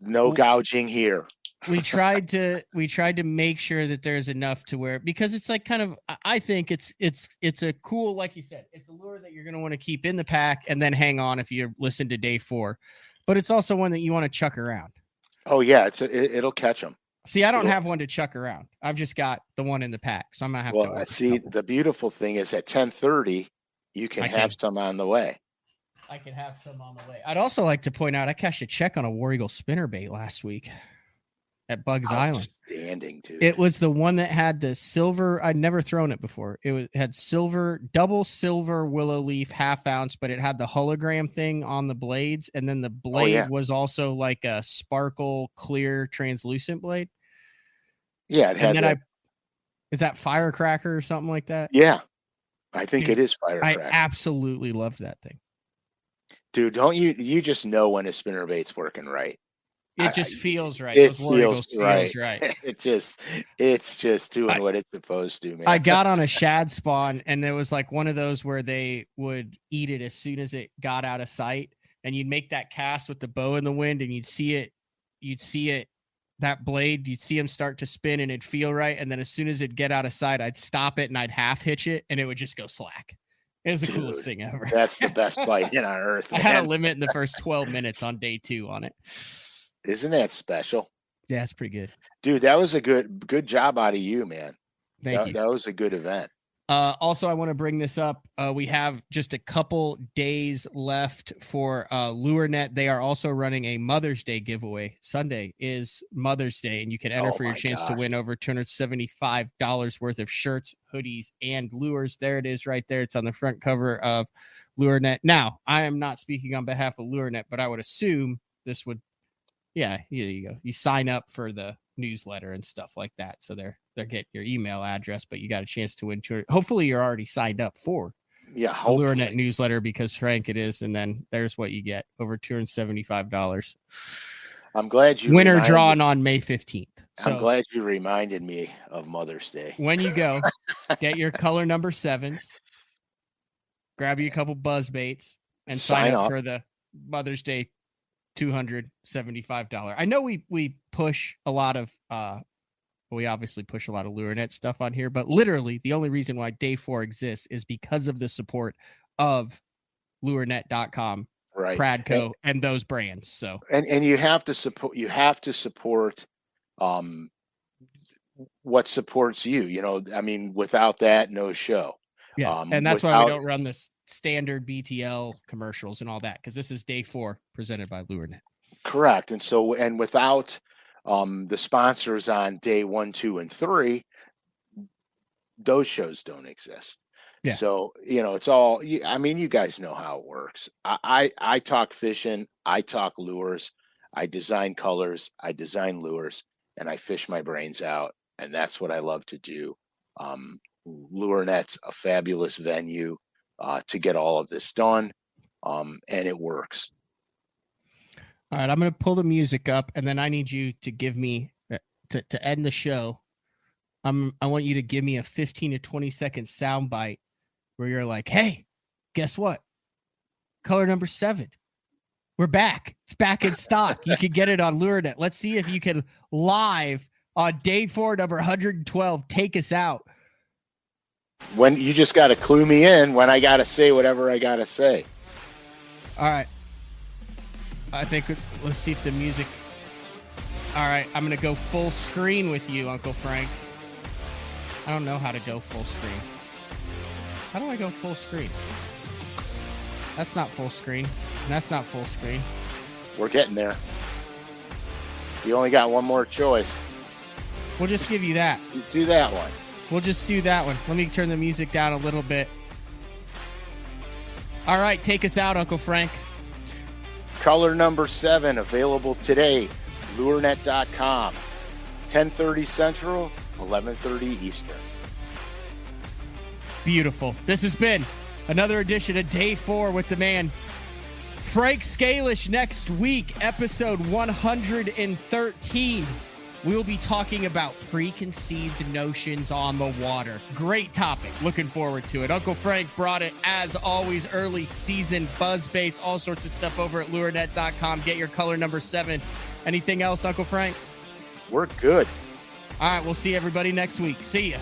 No gouging here. we tried to make sure that there's enough to where, because it's like kind of, I think it's a cool, like you said, it's a lure that you're going to want to keep in the pack and then hang on if you listen to day 4, but it's also one that you want to chuck around. Oh yeah, it'll catch them. See, I don't have one to chuck around. I've just got the one in the pack, so I'm gonna have to. Well, see, the beautiful thing is at 10:30, you can have some on the way. I can have some on the way. I'd also like to point out I cashed a check on a War Eagle spinnerbait last week at Bugs Island. Outstanding, dude. It was the one that had the silver. I'd never thrown it before. It had double silver willow leaf, ½ ounce, but it had the hologram thing on the blades, and then the blade was also like a sparkle, clear, translucent blade. Yeah, it had. And then is that firecracker or something like that? Yeah, I think it is firecracker. I absolutely loved that thing. Dude, don't you just know when a spinnerbait's working right? It just feels right. It feels right. It's just doing what it's supposed to, man. I got on a shad spawn, and there was like one of those where they would eat it as soon as it got out of sight, and you'd make that cast with the bow in the wind, and you'd see it, that blade, you'd see them start to spin, and it'd feel right, and then as soon as it'd get out of sight, I'd stop it and I'd half hitch it, and it would just go slack. It was the coolest thing ever. That's the best bite on earth. I had a limit in the first 12 minutes on day 2 on it. Isn't that special? Yeah, it's pretty good. Dude, that was a good job out of you, man. Thank you. That was a good event. Also, I want to bring this up. We have just a couple days left for LureNet. They are also running a Mother's Day giveaway. Sunday is Mother's Day, and you can enter for your chance to win over $275 worth of shirts, hoodies, and lures. There it is right there. It's on the front cover of LureNet. Now, I am not speaking on behalf of LureNet, but I would assume this would, yeah, here you go. You sign up for the newsletter and stuff like that. So they're getting your email address, but you got a chance to win. Hopefully you're already signed up for the LureNet newsletter, because Frank it is. And then there's what you get, over $275. I'm glad you winner drawn on May 15th. So I'm glad you reminded me of Mother's Day. When you go, get your color number 7s, grab you a couple buzz baits, and sign up for the Mother's Day $275. I know we push a lot of we obviously push a lot of LureNet stuff on here, but literally the only reason why day 4 exists is because of the support of lurenet.com, right, Pradco, and those brands. So and you have to support what supports you. You know, I mean, without that, no show. Yeah, and that's why we don't run this standard BTL commercials and all that, because this is day 4 presented by LureNet. Correct. And so, and without the sponsors on day 1, 2, and 3, those shows don't exist. Yeah. So, you know, it's all, I mean, you guys know how it works. I talk fishing, I talk lures, I design colors, I design lures, and I fish my brains out. And that's what I love to do. LureNet's a fabulous venue to get all of this done, and it works. All right, I'm going to pull the music up, and then I need you to give me, to end the show, I want you to give me a 15 to 20 second sound bite where you're like, hey, guess what? Color number 7. We're back. It's back in stock. You can get it on LureNet. Let's see if you can live on day 4, number 112, take us out. When you just got to clue me in when I got to say whatever I got to say. All right. I think let's see if the music. All right. I'm going to go full screen with you, Uncle Frank. I don't know how to go full screen. How do I go full screen? That's not full screen. That's not full screen. We're getting there. You only got one more choice. We'll just give you that. Do that one. We'll just do that one. Let me turn the music down a little bit. All right, take us out, Uncle Frank. Color number 7, available today. LureNet.com. 10:30 Central, 11:30 Eastern. Beautiful. This has been another edition of Day 4 with the man, Frank SCALISH. Next week, episode 113. we'll be talking about preconceived notions on the water. Great topic. Looking forward to it. Uncle Frank brought it, as always, early season buzz baits, all sorts of stuff over at lurenet.com. Get your color number 7. Anything else, Uncle Frank? We're good. All right, we'll see everybody next week. See ya.